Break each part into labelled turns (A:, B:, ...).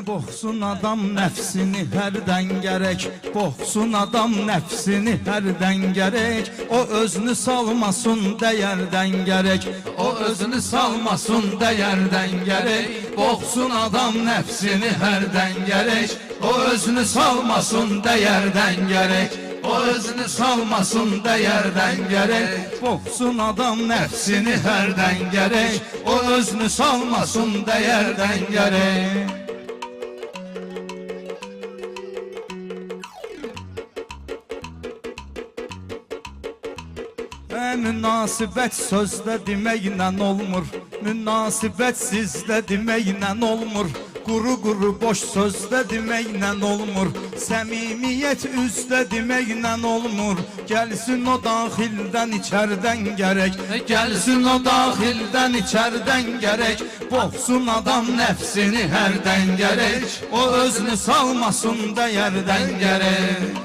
A: boxsun adam nəfsini hərdən gərək. Boxsun adam nəfsini hərdən gərək. O özünü salmasın dəyərdən gərək. O özünü salmasın dəyərdən gərək. Boxsun adam nəfsini hərdən gərək. O özünü salmasın dəyərdən gərək. O özünü salmasın dəyərdən gərək. Boxsun adam nəfsini hərdən gərək. O özünü salmasın dəyərdən gərək. Münasibət sözdə deməklə olmur. Münasibət sizdə deməklə olmur. Quru boş sözdə deməklə olmur. Səmimiyyət üzdə deməklə olmur. Gəlsin o daxildən içərdən gərək. Gəlsin o daxildən içərdən gərək. Boxsun adam nəfsini hərdən gərək. O özünü salmasın dəyərdən gərək.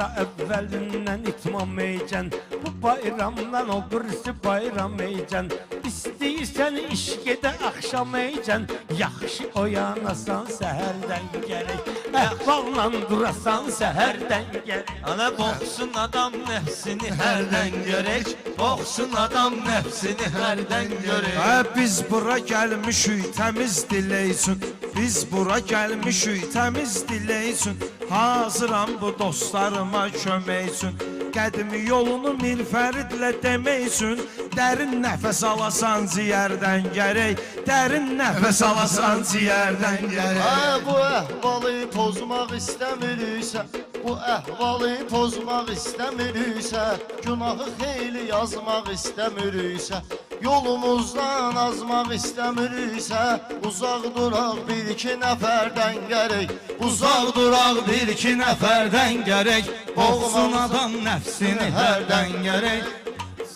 B: Ta əvvəlindən itmam eykən, bu bayramdan o birisi bayram eykən. İstəyirsən işq edə axşam eykən, yaxşı oyanasan səhərdən gərək. Əhvalla durasan səhərdən gərək.
C: Ana boxsun adam nəfsini hərdən görək. Boxsun adam nəfsini hərdən görək.
D: Biz bura gəlmişik təmiz diləysin. Biz bura gəlmişik təmiz diləysin. Hazıram bu dostlarıma köməksin. Qədimi yolunu milfəridlə deməksin. Dərin nəfəs alasan ciyərdən gərək. Dərin nəfəs alasan ciyərdən gərək.
E: Bu əhvalı pozmaq istəmirsə, bu əhvalı pozmaq istəmirsə, günahı xeyli yazmaq istəmirsə, yolumuzdan azmaq istəmirsə, uzaq duraq bir iki nəfərdən gərək.
A: Uzaq duraq bir iki nəfərdən gərək. Boxsun adam nəfsini hərdən gərək.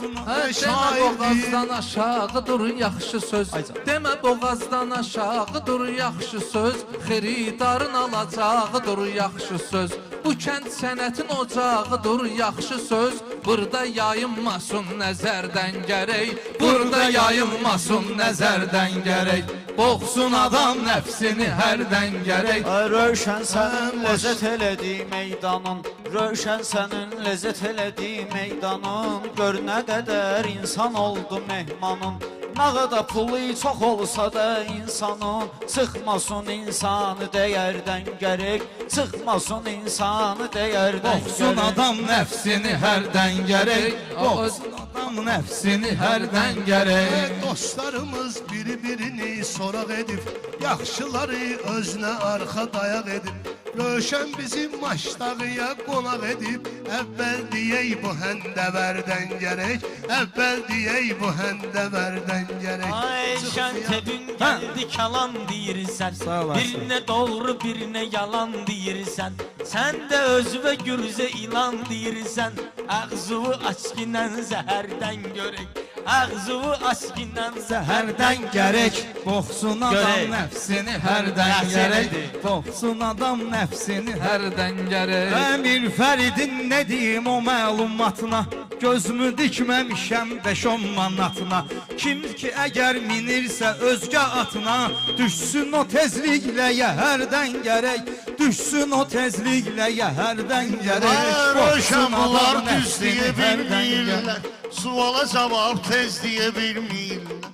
F: Demə boğazdan aşağı dur yaxşı söz. Demə boğazdan aşağı dur yaxşı söz. Xeridarın alacağıdır yaxşı söz. Bu kənd sənətin ocağıdır yaxşı söz. Burada yayınmasın nəzərdən gərək. Burada yayınmasın nəzərdən gərək. Boxsun adam nəfsini hərdən gərək.
C: Rövşən sənin ləzzət elədiyi meydanın, Rövşən sənin ləzzət elədiyi meydanın. Gör nə qədər insan oldu mehmanın. Nə qədər pulu çox olsa da insanın, çıxmasın insanı dəyərdən gərək. Çıxmasın insanı dəyərdən gərək.
A: Boxsun adam nəfsini hərdən gərək. Boxsun adam nəfsini hərdən gərək.
G: Dostlarımız bir-birini soraq edib, yaxşıları özünə arxa dayaq edib. Rövşən bizim maçdağıya qonaq edib, əvvəl deyək bu həndəvərdən gərək. Əvvəl deyək bu həndəvərdən gərək.
C: Ay şəntəbün gəldi kalan deyirsən, birinə doğru birinə yalan deyirsən. Sən də özvə gürzə ilan deyirsən, ağzıvı açkinən zəhərdən görək. Ağzıvı açkinən
A: Zəhərdən gərək. Boxsun adam nəfsini hərdən gərək. Boxsun adam nəfsini hərdən gərək. Əmir Fəridin nə deyim o məlumatına, gözümü dikməmişəm 5-10 manatına. Kim ki əgər minirsə özgə atına, düşsün o tezliklə yəhərdən gərək. Düşsün o tezliklə yəhərdən gərək.
E: Rövşən bunlar düz deyə bilmirlər, suala cavab tez deyə bilmirlər.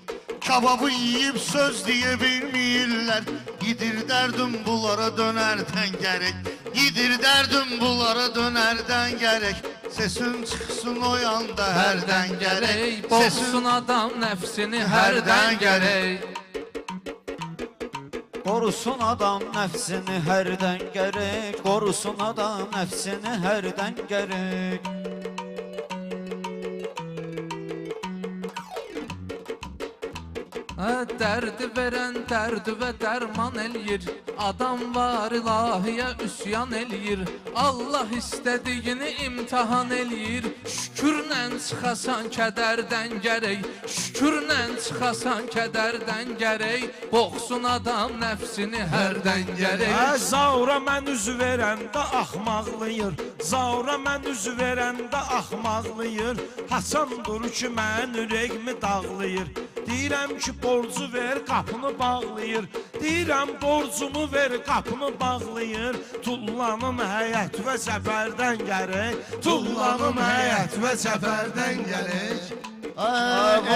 E: Kababı yiyib söz deyə bilmirlər. Gidir dərdim bunlara dönərdən gərək. Gidir dərdim bunlara dönərdən gərək. Sesin çıxsın o yanda hərdən gərək.
F: Boxsun adam nəfsini hərdən gərək.
C: Qorusun adam nəfsini hərdən gərək. Qorusun adam nəfsini hərdən gərək.
F: Dərdi verən dərdi və dərman eləyir. Adam var ilahiyə üsyan eləyir. Allah istədiyini imtihan eləyir. Şükürlə çıxasan kədərdən gərək. Şükürlə çıxasan kədərdən gərək. Boxsun adam nəfsini hərdən gərək.
D: Zaura mən üzü verəndə axmaqlıyır. Zaura mən üzü verəndə axmaqlıyır. Haçan dur ki mən ürəyimi dağlayır. Deyirəm ki, borcu ver, qapını bağlayır. Deyirəm, borcumu ver, qapını bağlayır. Tullanım həyət və səfərdən gərək. Tullanım həyət və səfərdən gərək.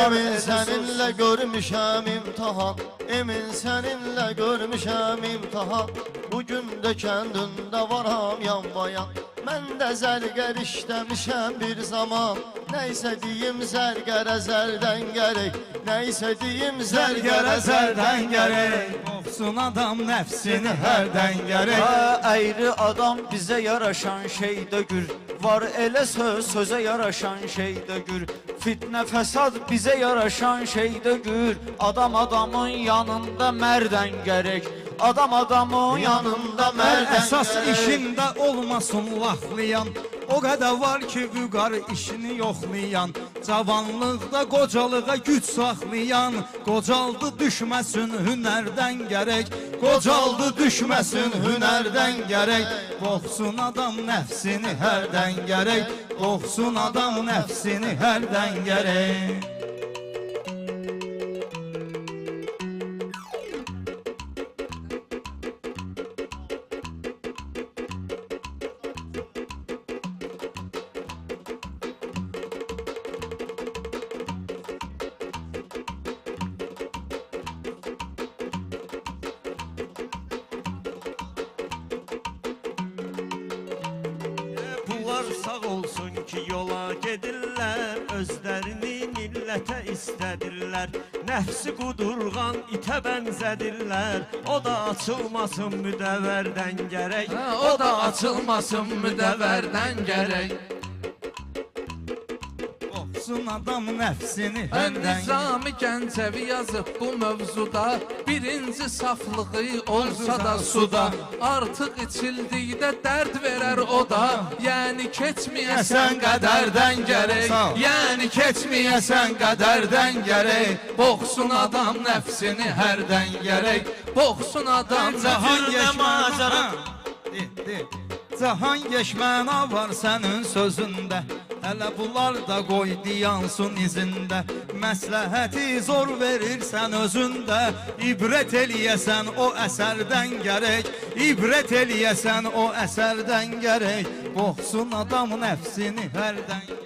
H: Emin seninle görmüşəm imtihan, emin seninle görmüşəm imtihan. Bugün de kendinde varam yan bayan. Mən də zərgər işləmişəm bir zaman. Neysə deyim zərgərə zərdən gərək. Neysə deyim zərgərə zərdən gərək.
A: Qorxsun adam nəfsini hərdən gərək.
C: Əyri adam bizə yaraşan şeydə gür. Var elə söz, sözə yaraşan şeydə gür. Fitnə fəsad bizə yaraşan şeydə gür. Adam adamın yanında mərdən gərək. Adam adamın yanında mərdən
A: Əsas
C: gərək.
A: işində olmasın laxlayan. O qədər var ki, vüqar işini yoxlayan. Cavanlıqda qocalığa güc saxlayan. Qocaldı düşməsin hünərdən gərək. Qocaldı düşməsin hünərdən gərək. Qorxsun adam nəfsini hərdən gərək. Qorxsun adam nəfsini hərdən gərək.
D: Bunlar sağ olsun ki yola gedirlər, özlərini millətə istədirlər. Nəfsi qudurğan itə bənzədirlər, o da açılmasın müdəvərdən gərək.
F: O da açılmasın müdəvərdən gərək.
A: Qorxsun adam nəfsini
F: Ən
A: hərdən gərək.
F: Nizami Gəncəvi yazıb bu mövzuda. Birinci saflığı olsa da suda. Artıq içildikdə dərd verər o da. Yəni keçməyəsən qədərdən gərək. Yəni keçməyəsən qədərdən gərək. Boxsun adam nəfsini hərdən gərək. Boxsun adam
A: Cahan
F: nəfsini
A: geçməna Cahan geçməna var sənin sözündə. Hələ bunlar da qoy diyansın izində. Məsləhəti zor verirsən özündə. İbrət eləyəsən o əsərdən gərək. İbrət eləyəsən o əsərdən gərək. Qorxsun adam nəfsini hərdən gərək.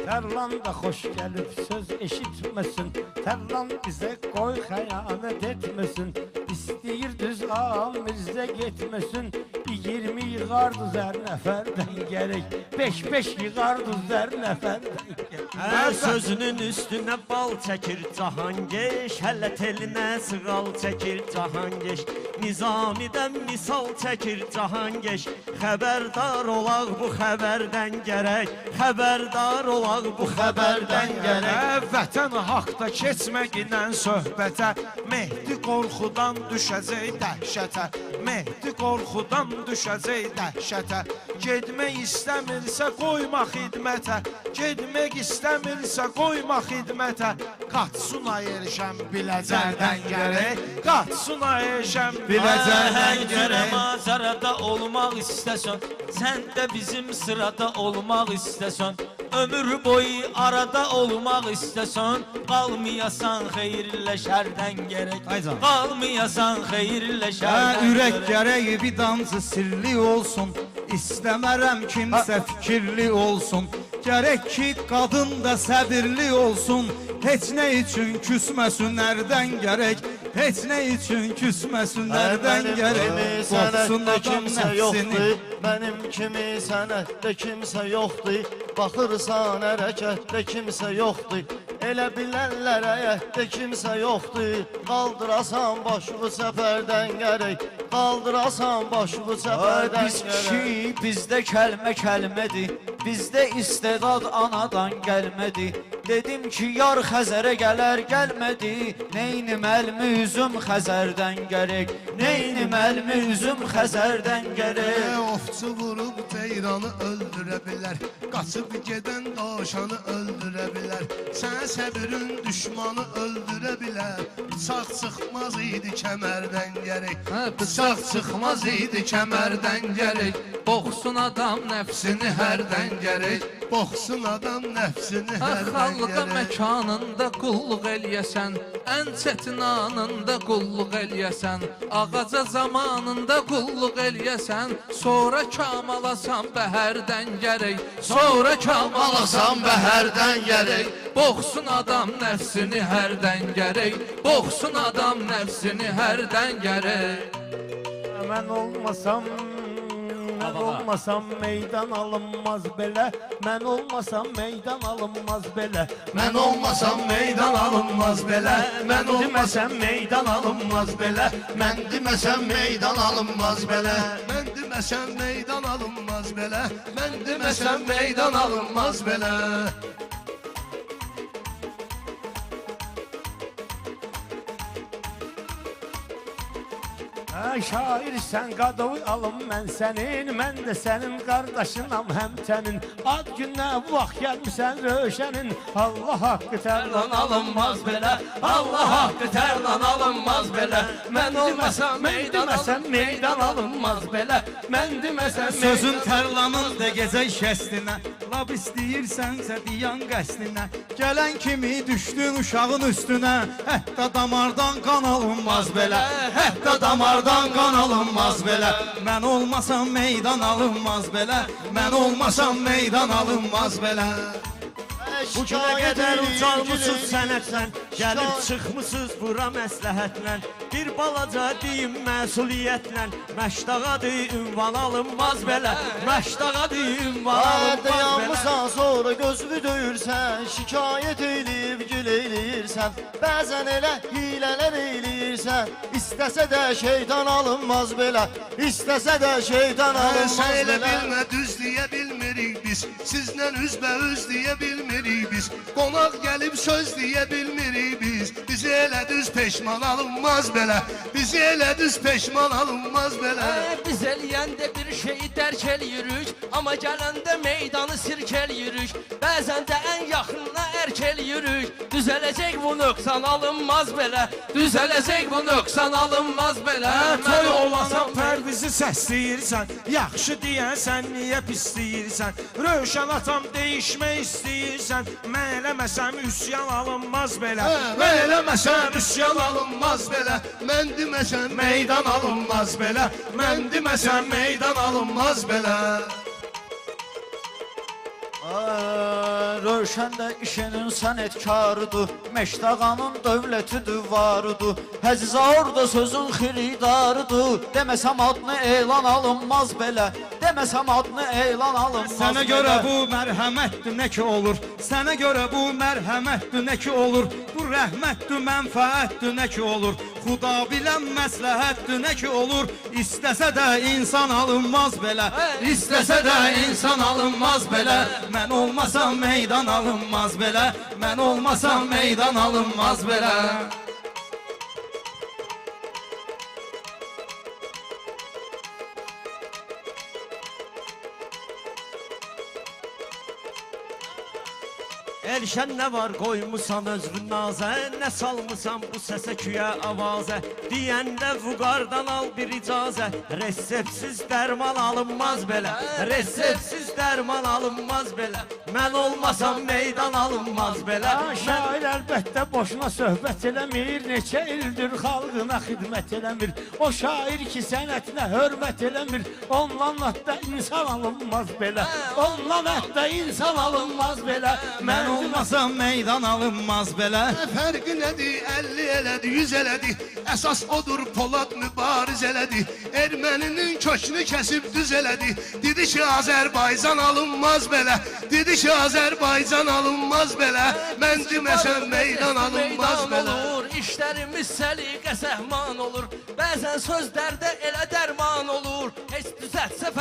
B: Tərlan da xoş gəlib söz eşitməsin. Tərlan bizə qoy xəyanət etməsin. İstəyir düz ağamızda getməsin. 20 yığardı zər nəfərdən gərək. 5-5 yığardı zər nəfərdən gərək.
D: Hər sözünün üstünə bal çəkir Cahangeş, hələ telinə sığal çəkir Cahangeş. Nizamidən misal çəkir Cahangeş. Xəbərdar olaq bu xəbərdən gərək. Xəbərdar olaq bu xəbərdən gərək.
I: Vətən haqda keçməklə söhbətə. Mehdi qorxudan düşəcək dəhşətə. Mehdi qorxudan düşəcək dəhşətə. Gedmək istəmirsə qoyma xidmətə. Gedmək istəmirsə qoyma xidmətə. Qaçsın ayırşəm biləcəkdən gərək. Qaçsın ayırşəm
A: Biləcəkdən gərək.
J: Mazarada olmaq istəsən, sən də bizim sırada olmaq istəsən. Ömür boyu arada olmaq istəsən, qalmayasan xeyirlə şərdən gərək. Qalmayasan xeyirlə şərdən
A: Ürək gərək bir damcı sirli olsun. İstəmərəm kimsə fikirli olsun. Gərək ki qadın da səbirli olsun. Heç nə üçün küsməsin ərdən gərək. Heç nə üçün küsməsin ərdən gərək. Qorxsun adam
H: kimsə
A: nəfsini.
H: yoxdur. Mənim kimi sənətdə kimsə yoxdur. Baxırsan hərəkətdə kimsə yoxdur. Elə bilənlər həyətdə kimsə yoxdur. Qaldırasan başını səfərdən gərək. Qaldırasan başını səfərdən
C: Biz
H: gərək.
C: kişi, bizdə kəlmə kəlmədir. Bizdə istedad anadan gəlmədi. Dedim ki, yar Xəzərə gələr gəlmədi. Neyniməlmi üzüm Xəzərdən gərək. Neyniməlmi üzüm Xəzərdən gərək.
G: Ofçu vurub ceyranı öldürə bilər. Qaçıb gedən daşanı öldürə bilər. Sən səbirin düşmanı öldürə bilər. Bıçaq çıxmaz idi kəmərdən gərək.
F: Bıçaq çıxmaz idi kəmərdən gərək. Boxsun adam nəfsini hərdən gərək.
G: Boxsun adam nəfsini hərdən
F: Xalqa
G: gərək.
F: məkanında qulluq eləyəsən, ən çətin anında qulluq eləyəsən, ağaca zamanında qulluq eləyəsən, sonra kamalasan bəhərdən gərək, sonra kamalasan bəhərdən gərək. Boxsun adam nəfsini hərdən gərək, boxsun adam nəfsini hərdən gərək.
B: Mən olmasam meydan alınmaz belə. Mən olmasam meydan alınmaz belə.
G: Mən olmasam meydan alınmaz belə. Mən olmasam meydan alınmaz belə. Mən deməsəm meydan alınmaz belə. Mən deməsəm meydan alınmaz belə. Mən deməsəm meydan alınmaz belə.
B: Şair sən qadoy alım mən sənin, mən də sənin qardaşınam həmçənin. Ad günə vaxt gəlmirsən röşənin, Allah haqqı tərlan alınmaz belə, Allah haqqı tərlan alınmaz belə. Mən olmasam meydan alınmaz belə, mən deməsəm
A: Sözün tərlanın da gecə şəstinə, lab istəyirsənsə diyan qəsdinə. Gələn kimi düşdün uşağın üstünə, hətta damardan qan alınmaz belə, hətta damardan qan alınmaz belə. Mən olmasam meydan alınmaz belə, mən olmasam meydan alınmaz belə.
D: Bu günə qədər ucalmısınız sənətlə, gəlib çıxmısınız bura məsləhətlə. Bir balaca deyim məsuliyyətlə, məşdağadır ünvan alınmaz belə, məşdağadır ünvan alınmaz belə.
H: Dayanmısan sonra gözünü döyürsən, şikayət eləyib gül eləyirsən, bəzən elə hilələr eləyirsən, istəsə də şeytan alınmaz belə, istəsə də şeytan alınmaz
G: Sən elə
H: belə.
G: bilmə düz deyə bilmirik biz, sizlə üzbəüz deyə bilmirik biz, qonaq gəlib söz deyə bilmirik biz, bizi elə düz peşman alınmaz belə, bizi elə düz peşman alınmaz belə.
K: Biz eləyəndə bir şeyi dərk eləyirik, amma gələndə meydanı sirk eləyirik, bəzən də ən yaxınına ərk eləyirik. Düzələcək bu nöqsan alınmaz belə, düzələcək bu nöqsan alınmaz belə.
I: Toy olasan pərvizi səsləyirsən, yaxşı deyəsən niyə pisləyirsən? Rövşən atam deyişmək istəyirsən, mən eləməsəm üsyan alınmaz belə,
G: Mən eləməsəm üsyan alınmaz belə, mən deməsəm meydan alınmaz belə, mən deməsəm meydan alınmaz belə.
C: Rövşən də işinin sənətkarıdır, Məşdağanın dövlətidir varıdır, Həzizə orada sözün xiridarıdır, deməsəm adını elan alınmaz belə, deməsəm adını elan alınmaz belə.
A: Sənə görə bu mərhəmətdir nə ki olur, sənə görə bu mərhəmətdir nə ki olur, bu rəhmətdir mənfəətdir nə ki olur, Xuda bilən məsləhətdir nə ki olur, istəsə də insan alınmaz belə, istəsə də insan alınmaz belə. Mən olmasam meydan alınmaz belə, mən olmasam meydan alınmaz belə.
D: Elşən nə var qoymusan özrün nazə, nə salmısan bu səsə küyə avazə. Deyəndə vüqardan al bir icazə, resepsiz dərman alınmaz belə, resepsiz dərman alınmaz belə. Mən olmasam meydan alınmaz belə.
B: Şair əlbəttə boşuna söhbət eləmir, neçə ildir xalqına xidmət eləmir. O şair ki sənətinə hörmət eləmir, ondan hətta insan alınmaz belə, ondan hətta insan alınmaz belə.
A: Mən olmasam meydan alınmaz belə.
G: Fərqi nədir, 50 elədi, 100 elədi, əsas odur Polad mübariz elədi, erməninin kökünü kəsib düz elədi, dedi ki Azərbaycan alınmaz belə, dedi ki Azərbaycan alınmaz belə, mən deməsəm meydan alınmaz belə.
K: İşlərimiz səliqə səhman olur, bəzən sözlərdə elə dərman olur. Heç düzəltsə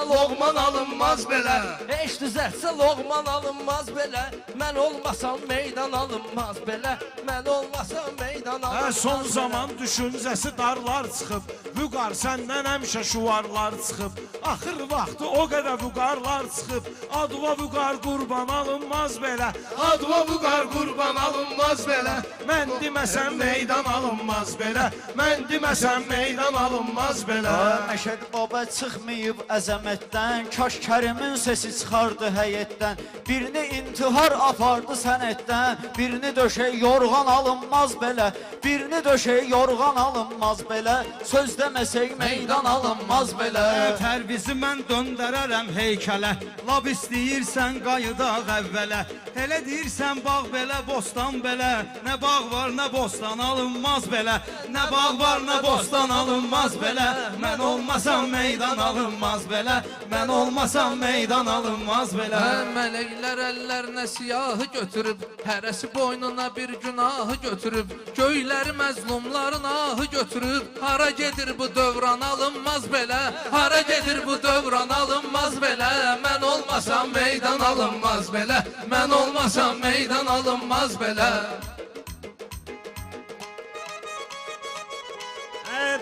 G: Loğman alınmaz belə,
K: heç düzəltsə loğman alınmaz belə. Mən olmasam meydan alınmaz belə, mən olmasam meydan alınmaz.
I: Son zaman düşüncəsi darlar çıxıb, vüqar səndən həmişə şuvarlar çıxıb, axır vaxtı o qədər vüqarlar çıxıb, adva vüqar qurban alınmaz belə,
G: adva vüqar qurban alınmaz belə,
I: mən deməsəm meydan alınmaz belə, mən deməsəm meydan alınmaz belə.
C: Məşəd baba çıxmayıb əzəmətdən, kaş Kərimin sesi çıxardı həyətdən. Birini intihar apardı sənətdən, birini döşək yorğan alınmaz belə, birini döşək yorğan alınmaz belə, söz deməsək meydan alınmaz belə.
A: Pərvizi mən döndərərəm heykələ, lab istəyirsən qayıdaq əvvələ. Elə deyirsən bağ belə, bostan belə, nə bağ var, nə bostan alınmaz belə, nə bağ var, nə bostan alınmaz belə. Mən olmasam meydan alınmaz belə, mən olmasam meydan alınmaz belə.
F: Mələklər əllərinə siyahı götürüb, hərəsi boynuna bir günahı götürüb, göyləri məzlumların ahı götürüb. Hara gedir bu dövran alınmaz belə, hara gedir bu dövran alınmaz belə. Mən olmasam meydan alınmaz belə, mən olmasam meydan alınmaz belə.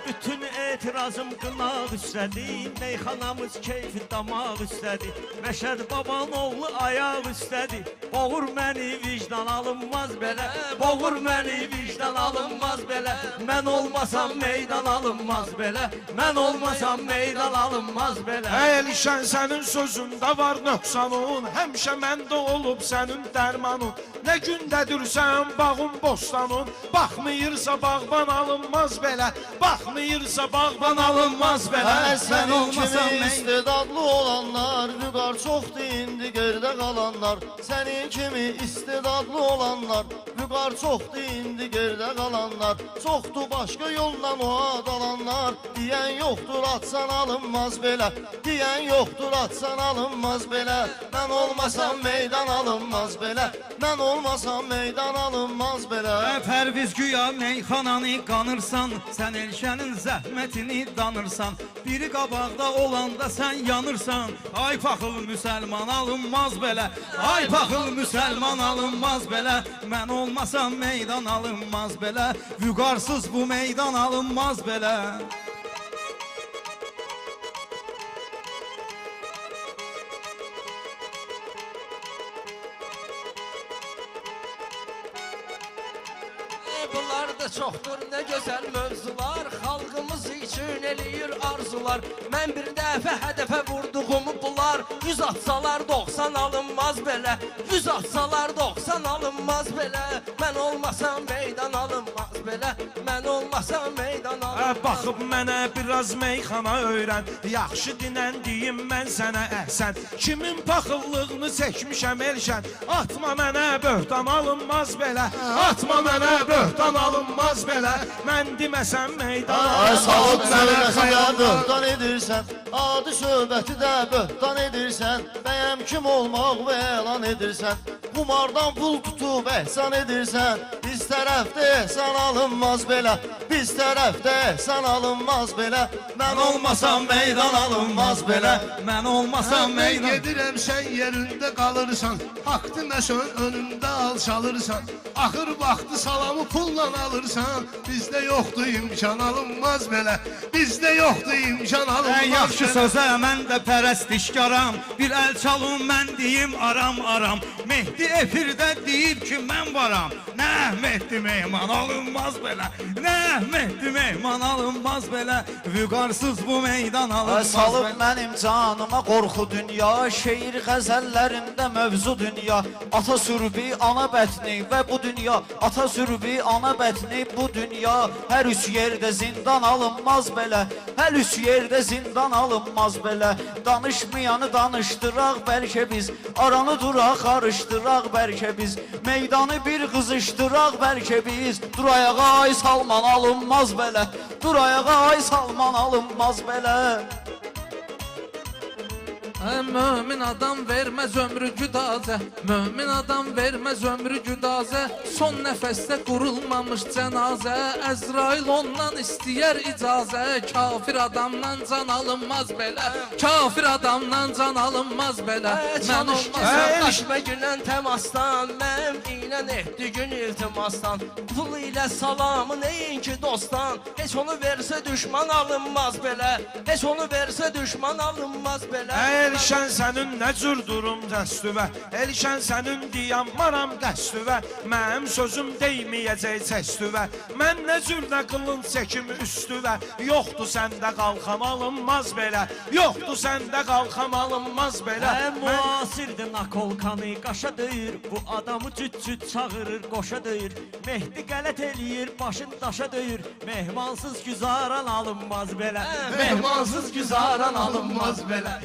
D: Bütün etirazım qınaq üstədir, meyxanamız keyfi damaq üstədir. Məşəd baban oğlu ayaq üstədir, boğur məni vicdan alınmaz belə, boğur məni vicdan alınmaz belə. Mən olmasam meydan alınmaz belə, mən olmasam meydan alınmaz belə.
I: Əlişən sənin sözündə var nöqsanın, həmişə məndə olub sənin dərmanın. Nə gündədirsən bağın bostanın, baxmayırsa bağban alınmaz belə, baxmayırsa bağban alınmaz belə.
H: Sən olmasan istedadlı olanlar, vüqar çoxdur indi gerdə qalanlar. Sənin kimi istedadlı olanlar, vüqar çoxdur indi gerdə qalanlar. Çoxdur başqa yoldan o adalanlar, deyən yoxdur atsan alınmaz belə, deyən yoxdur atsan alınmaz belə. Mən olmasam meydan alınmaz belə, mən olmasam meydan alınmaz belə.
A: Pərviz güya meyxananı qanırsan, sən Elşənin zəhmətini danırsan. Biri qabaqda olanda sən yanırsan. Ay paxıl müsəlman alınmaz belə, ay paxıl müsəlman alınmaz belə. Mən olmasam meydan alınmaz belə, vüqarsız bu meydan alınmaz belə.
K: Bunlar da çoxdur nə gözəl mövzular, xalqımız üçün eləyir arzular. Mən bir dəfə hədəfə vurduğumu bunlar 100 atsalar 90 alınmaz belə, 100 atsalar 90 alınmaz belə. Mən olmasam meydan alınmaz belə, mən olmasam meydan alınmaz.
I: Baxıb mənə biraz meyxana öyrən, yaxşı dinən deyim mən sənə əhsən. Kimin paxıllığını çəkmişəm Elşən, atma mənə böhtan alınmaz belə, atma mənə böhtan alınmaz belə. Mən deməsəm meydan alınmaz belə.
H: Salıb mənə xəya böhtan edirsən, adi söhbəti də böhtan edirsən. Bəyəm kim olmaq və elan edirsən, qumardan pul tutub əhsan edirsən. Biz tərəfdə ehsan alınmaz belə, biz tərəfdə ehsan alınmaz belə. Mən olmasam meydan alınmaz belə, mən olmasam
G: Mən
H: meydan.
G: gedirəm sən yerində qalırsan, haqdı məsən önündə alçalırsan. Axır vaxtı salamı pulla alırsan, bizdə yoxdur imkan alınmaz belə, bizdə yoxdur imkan alınmaz belə.
A: Yaxşı sözə mən də pərəstişkaram, bir əl çalın mən deyim aram aram. Mehdi efirdə deyir ki mən varam, nə Mehdi mehman alınmaz belə, nə Mehdi mehman alınmaz belə. Vüqarsız bu meydan alınmaz
C: Salıb
A: belə.
C: mənim canıma qorxu dünya, şeir qəzəllərində mövzu dünya. Ata sürbi ana bətni və bu dünya, ata sürbi ana bətni bu dünya. Hər üç yerdə zindan alınmaz belə, hər üç yerdə zindan alınmaz belə. Danışmayanı danışdıraq bəlkə biz, aranı duraq qarışdıraq bəlkə biz. Meydanı bir qızışdıraq bəlkə biz. Dur ayağa ay Salman alınmaz belə, dur ayağa ay Salman alınmaz belə.
F: Mömin adam verməz ömrü güdazə, mömin adam verməz ömrü güdazə. Son nəfəsdə qurulmamış cənazə, Əzrail ondan istəyər icazə. Kafir adamdan can alınmaz belə, kafir adamdan can alınmaz belə. Mən
K: Çalışma
F: olmasam
K: qaçma gülən təmasdan, mən ilə etdi gün iltimasdan. Pul ilə salamı neyinki dostdan. Heç onu versə düşman alınmaz belə. Heç onu versə düşman alınmaz belə.
I: Elşən sənin nə cür durum dəstüvə, Elşən sənin diyanmaram qəstüvə, Mənim sözüm deyməyəcək çəstüvə, Mən nə cür nə qılınc çəkim üstüvə, Yoxdur səndə qalxam alınmaz belə, Yoxdur səndə qalxam alınmaz belə.
D: Müasirdir nakolkanı qaşa döyür, Bu adamı cüt-cüt çağırır, qoşa döyür, Mehdi qələt eləyir, başın daşa döyür, Mehmansız güzaran alınmaz belə,
K: Mehmansız güzaran alınmaz belə.